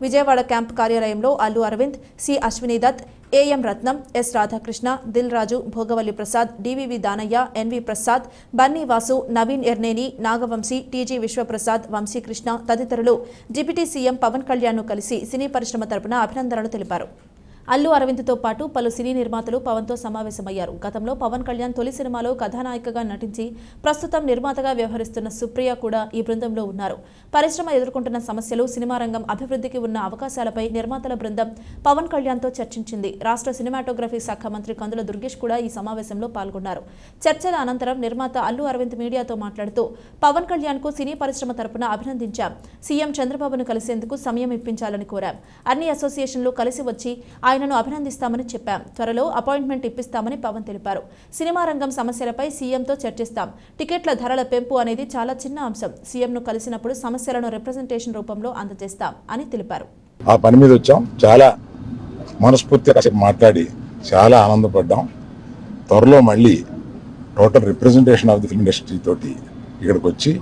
Vijayawada camp కార్యాలయంలో Allu Aravind, C Ashwini Dutt, AM Ratnam, S Radhakrishna, Dil Raju, Bhogavalli Prasad, DVV Danayya, NV Prasad, Bunny Vasu, Naveen Yerneni, Nagavamsi, TG Vishwaprasad, Vamsikrishna తదితరులు deputy CM Pawan కళ్యాణ్ను కలిసి సినీ పరిశ్రమ తరపున అభినందనలు తెలిపారు. అల్లు అరవింద్తో పాటు పలు సినీ నిర్మాతలు పవన్తో సమావేశమయ్యారు. గతంలో పవన్ కళ్యాణ్ తొలి సినిమాలో కథానాయికగా నటించి ప్రస్తుతం నిర్మాతగా వ్యవహరిస్తున్న సుప్రియ కూడా ఈ బృందంలో ఉన్నారు. పరిశ్రమ ఎదుర్కొంటున్న సమస్యలు, సినిమా రంగం అభివృద్ధికి ఉన్న అవకాశాలపై నిర్మాతల బృందం పవన్ కళ్యాణ్తో చర్చించింది. రాష్ట్ర సినిమాటోగ్రఫీ శాఖ మంత్రి కందుల దుర్గేష్ కూడా ఈ సమావేశంలో పాల్గొన్నారు. చర్చల అనంతరం నిర్మాత అల్లు అరవింద్ మీడియాతో మాట్లాడుతూ పవన్ కళ్యాణ్కు సినీ పరిశ్రమ తరపున అభినందించాం. సీఎం చంద్రబాబును కలిసేందుకు సమయం ఇప్పించాలని కోరాం. అన్ని అసోసియేషన్లు కలిసి వచ్చి ఆయనను అభినందిస్తామని చెప్పాం. త్వరలో అపాయింట్మెంట్ ఇప్పిస్తామని పవన్ తెలిపారు. సినిమా రంగం సమస్యలపై సీఎంతో చర్చిస్తాం. టికెట్ల ధరల పెంపు అనేది చాలా చిన్న అంశం. సీఎంను కలిసినప్పుడు సమస్యలను రిప్రజెంటేషన్ రూపంలో అందజేస్తాం అని తెలిపారు. ఆ పని మీద వచ్చాం. చాలా మనస్ఫూర్తిగా మాట్లాడి చాలా ఆనందపడ్డాం. త్వరలో మళ్ళీ total representation of the film industry తోటి ఇక్కడికి వచ్చి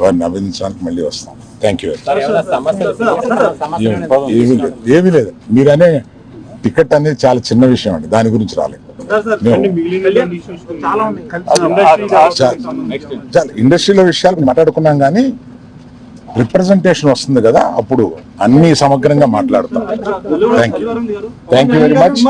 వారిని అభినందించడానికి మళ్ళీ వస్తాం. Thank you. ఏమీ లేదు, మీరనే టికెట్ అనేది చాలా చిన్న విషయం అండి, దాని గురించి రాలేదు. ఇండస్ట్రీలో విషయాలు మాట్లాడుకున్నాం, కానీ రిప్రజెంటేషన్ వస్తుంది కదా, అప్పుడు అన్ని సమగ్రంగా మాట్లాడతాం. Thank you very much.